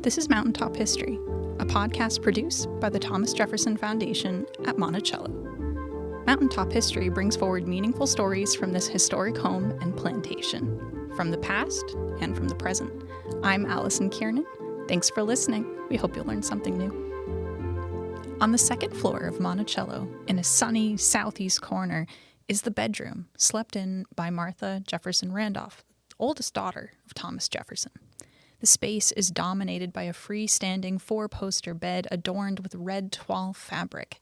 This is Mountaintop History, a podcast produced by the Thomas Jefferson Foundation at Monticello. Mountaintop History brings forward meaningful stories from this historic home and plantation, from the past and from the present. I'm Allison Kiernan. Thanks for listening. We hope you'll learn something new. On the second floor of Monticello, in a sunny southeast corner, is the bedroom slept in by Martha Jefferson Randolph, the oldest daughter of Thomas Jefferson. The space is dominated by a freestanding four-poster bed adorned with red toile fabric,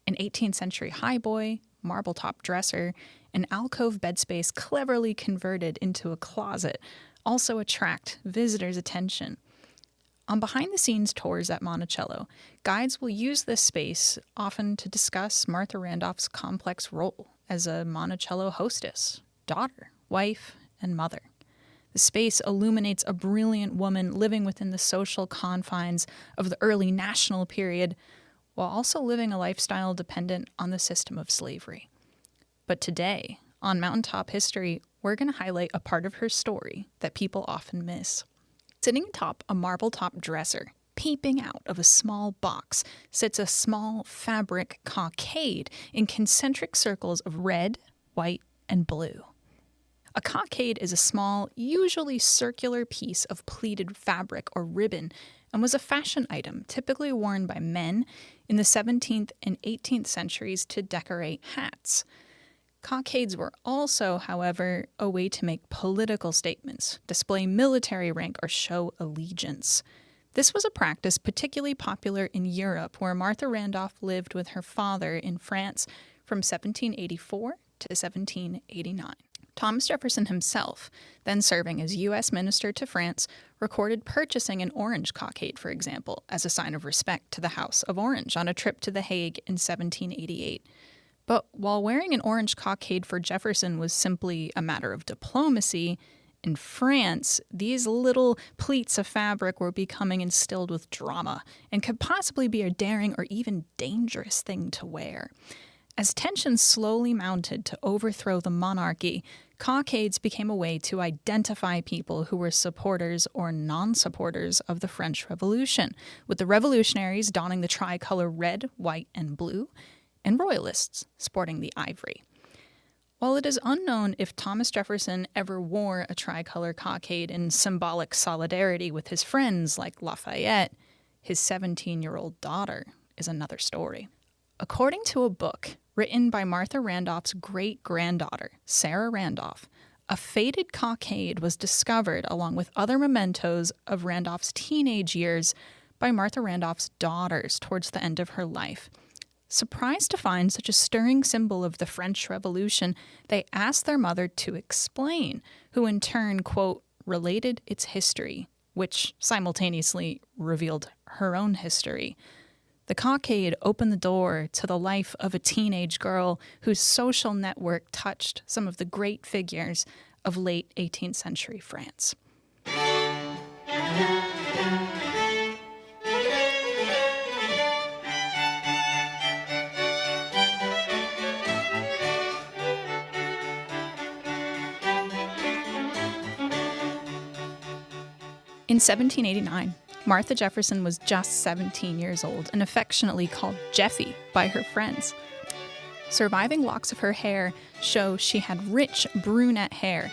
an 18th century highboy, marble-top dresser, and alcove bed space cleverly converted into a closet also attract visitors' attention. On behind-the-scenes tours at Monticello, guides will use this space often to discuss Martha Randolph's complex role as a Monticello hostess, daughter, wife, and mother. The space illuminates a brilliant woman living within the social confines of the early national period, while also living a lifestyle dependent on the system of slavery. But today, on Mountaintop History, we're going to highlight a part of her story that people often miss. Sitting atop a marble-top dresser, peeping out of a small box, sits a small fabric cockade in concentric circles of red, white, and blue. A cockade is a small, usually circular piece of pleated fabric or ribbon and was a fashion item typically worn by men in the 17th and 18th centuries to decorate hats. Cockades were also, however, a way to make political statements, display military rank, or show allegiance. This was a practice particularly popular in Europe, where Martha Randolph lived with her father in France from 1784 to 1789. Thomas Jefferson himself, then serving as U.S. Minister to France, recorded purchasing an orange cockade, for example, as a sign of respect to the House of Orange on a trip to The Hague in 1788. But while wearing an orange cockade for Jefferson was simply a matter of diplomacy, in France, these little pleats of fabric were becoming instilled with drama and could possibly be a daring or even dangerous thing to wear. As tensions slowly mounted to overthrow the monarchy, cockades became a way to identify people who were supporters or non-supporters of the French Revolution, with the revolutionaries donning the tricolor red, white, and blue, and royalists sporting the ivory. While it is unknown if Thomas Jefferson ever wore a tricolor cockade in symbolic solidarity with his friends like Lafayette, his 17-year-old daughter is another story. According to a book written by Martha Randolph's great-granddaughter, Sarah Randolph, a faded cockade was discovered along with other mementos of Randolph's teenage years by Martha Randolph's daughters towards the end of her life. Surprised to find such a stirring symbol of the French Revolution, they asked their mother to explain, who in turn, quote, related its history, which simultaneously revealed her own history. The cockade opened the door to the life of a teenage girl whose social network touched some of the great figures of late 18th century France. In 1789, Martha Jefferson was just 17 years old and affectionately called Jeffy by her friends. Surviving locks of her hair show she had rich brunette hair.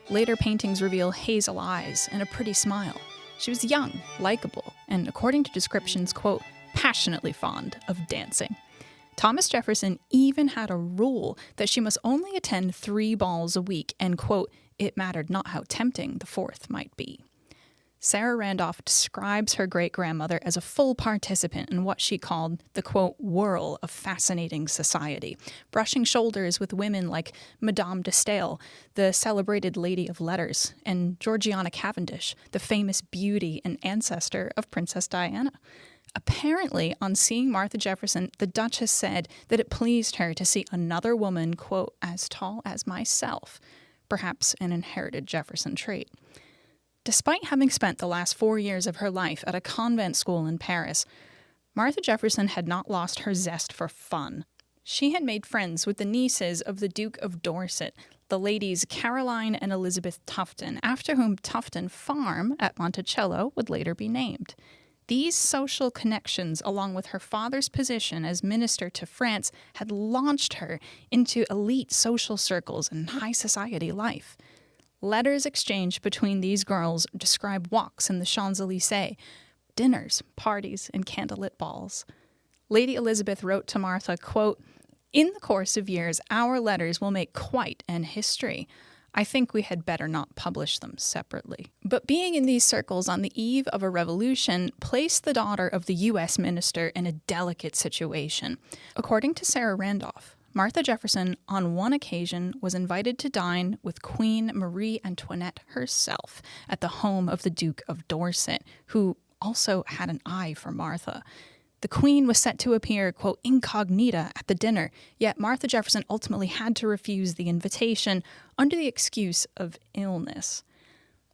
Later paintings reveal hazel eyes and a pretty smile. She was young, likable, and according to descriptions, quote, passionately fond of dancing. Thomas Jefferson even had a rule that she must only attend 3 balls a week and, quote, it mattered not how tempting the 4th might be. Sarah Randolph describes her great-grandmother as a full participant in what she called the, quote, whirl of fascinating society, brushing shoulders with women like Madame de Staël, the celebrated lady of letters, and Georgiana Cavendish, the famous beauty and ancestor of Princess Diana. Apparently, on seeing Martha Jefferson, the Duchess said that it pleased her to see another woman, quote, as tall as myself, perhaps an inherited Jefferson trait. Despite having spent the last 4 years of her life at a convent school in Paris, Martha Jefferson had not lost her zest for fun. She had made friends with the nieces of the Duke of Dorset, the ladies Caroline and Elizabeth Tufton, after whom Tufton Farm at Monticello would later be named. These social connections, along with her father's position as minister to France, had launched her into elite social circles and high society life. Letters exchanged between these girls describe walks in the Champs-Élysées, dinners, parties, and candlelit balls. Lady Elizabeth wrote to Martha, quote, "In the course of years, our letters will make quite an history. I think we had better not publish them separately." But being in these circles on the eve of a revolution placed the daughter of the U.S. minister in a delicate situation. According to Sarah Randolph, Martha Jefferson, on one occasion, was invited to dine with Queen Marie Antoinette herself at the home of the Duke of Dorset, who also had an eye for Martha. The Queen was set to appear, quote, incognita at the dinner, yet Martha Jefferson ultimately had to refuse the invitation under the excuse of illness.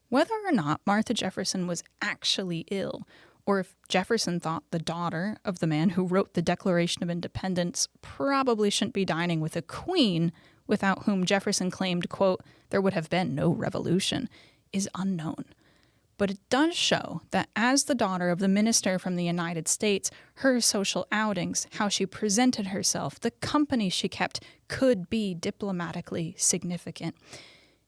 Whether or not Martha Jefferson was actually ill, or if Jefferson thought the daughter of the man who wrote the Declaration of Independence probably shouldn't be dining with a queen, without whom Jefferson claimed, quote, there would have been no revolution, is unknown. But it does show that as the daughter of the minister from the United States, her social outings, how she presented herself, the company she kept, could be diplomatically significant.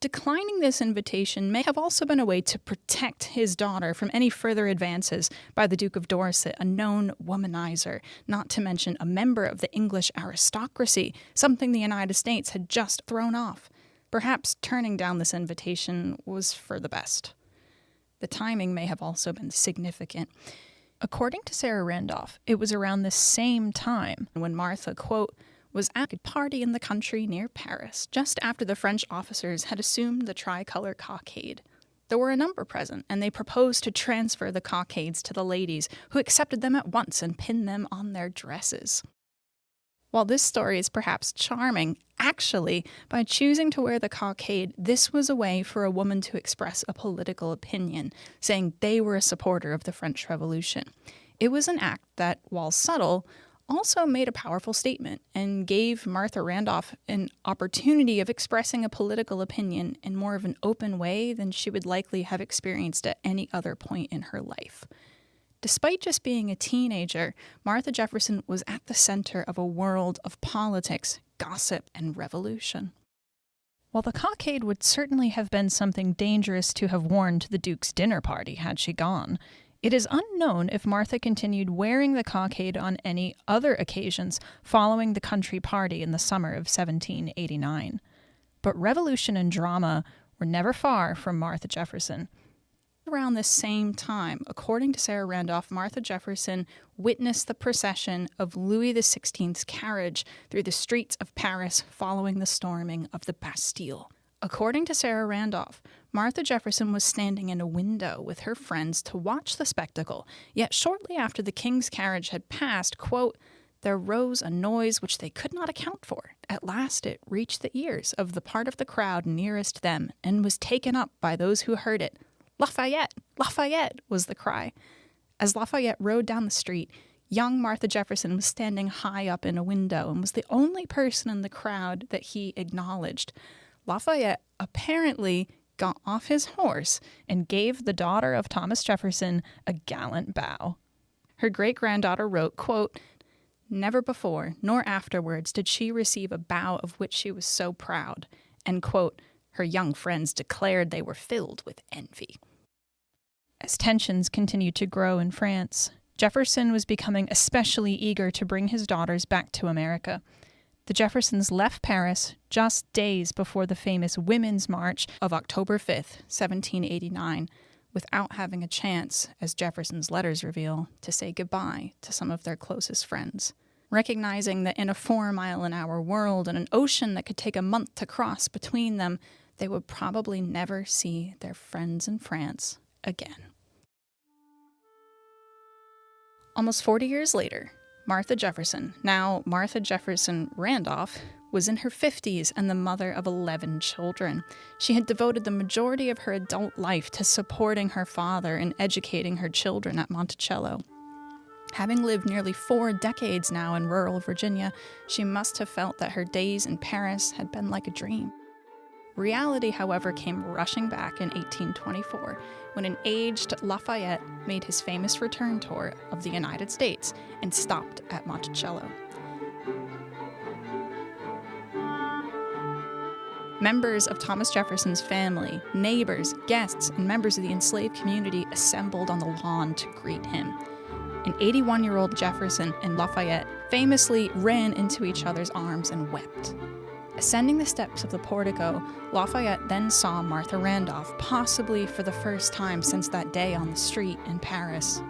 Declining this invitation may have also been a way to protect his daughter from any further advances by the Duke of Dorset, a known womanizer, not to mention a member of the English aristocracy, something the United States had just thrown off. Perhaps turning down this invitation was for the best. The timing may have also been significant. According to Sarah Randolph, it was around the same time when Martha, quote, was at a party in the country near Paris, just after the French officers had assumed the tricolor cockade. There were a number present, and they proposed to transfer the cockades to the ladies, who accepted them at once and pinned them on their dresses. While this story is perhaps charming, actually, by choosing to wear the cockade, this was a way for a woman to express a political opinion, saying they were a supporter of the French Revolution. It was an act that, while subtle, also made a powerful statement and gave Martha Randolph an opportunity of expressing a political opinion in more of an open way than she would likely have experienced at any other point in her life. Despite just being a teenager, Martha Jefferson was at the center of a world of politics, gossip, and revolution. While the cockade would certainly have been something dangerous to have worn to the Duke's dinner party had she gone, it is unknown if Martha continued wearing the cockade on any other occasions following the country party in the summer of 1789. But revolution and drama were never far from Martha Jefferson. Around the same time, according to Sarah Randolph, Martha Jefferson witnessed the procession of Louis XVI's carriage through the streets of Paris following the storming of the Bastille. According to Sarah Randolph, Martha Jefferson was standing in a window with her friends to watch the spectacle, yet shortly after the king's carriage had passed, quote, there rose a noise which they could not account for. At last it reached the ears of the part of the crowd nearest them, and was taken up by those who heard it. Lafayette! Lafayette! Was the cry. As Lafayette rode down the street, young Martha Jefferson was standing high up in a window and was the only person in the crowd that he acknowledged. Lafayette apparently got off his horse and gave the daughter of Thomas Jefferson a gallant bow. Her great-granddaughter wrote, quote, never before nor afterwards did she receive a bow of which she was so proud, and, quote, her young friends declared they were filled with envy. As tensions continued to grow in France, Jefferson was becoming especially eager to bring his daughters back to America. The Jeffersons left Paris just days before the famous Women's March of October 5th, 1789, without having a chance, as Jefferson's letters reveal, to say goodbye to some of their closest friends. Recognizing that in a 4-mile-an-hour world and an ocean that could take a month to cross between them, they would probably never see their friends in France again. Almost 40 years later, Martha Jefferson, now Martha Jefferson Randolph, was in her 50s and the mother of 11 children. She had devoted the majority of her adult life to supporting her father and educating her children at Monticello. Having lived nearly 4 decades now in rural Virginia, she must have felt that her days in Paris had been like a dream. Reality, however, came rushing back in 1824 when an aged Lafayette made his famous return tour of the United States and stopped at Monticello. Members of Thomas Jefferson's family, neighbors, guests, and members of the enslaved community assembled on the lawn to greet him. An 81-year-old Jefferson and Lafayette famously ran into each other's arms and wept. Ascending the steps of the portico, Lafayette then saw Martha Randolph, possibly for the first time since that day on the street in Paris.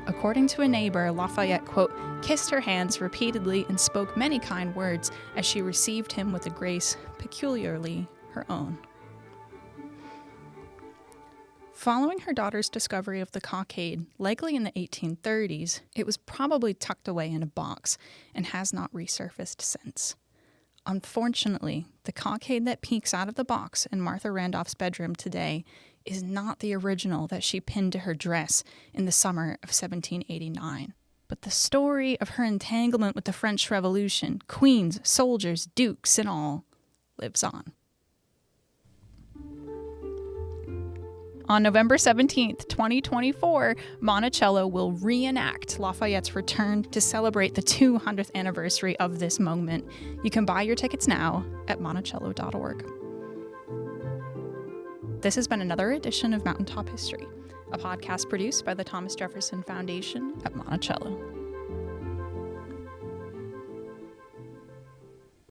According to a neighbor, Lafayette, quote, kissed her hands repeatedly and spoke many kind words as she received him with a grace peculiarly her own. Following her daughter's discovery of the Cockade, likely in the 1830s, it was probably tucked away in a box and has not resurfaced since. Unfortunately, the Cockade that peeks out of the box in Martha Randolph's bedroom today is not the original that she pinned to her dress in the summer of 1789. But the story of her entanglement with the French Revolution, queens, soldiers, dukes, and all, lives on. On November 17th, 2024, Monticello will reenact Lafayette's return to celebrate the 200th anniversary of this moment. You can buy your tickets now at monticello.org. This has been another edition of Mountaintop History, a podcast produced by the Thomas Jefferson Foundation at Monticello.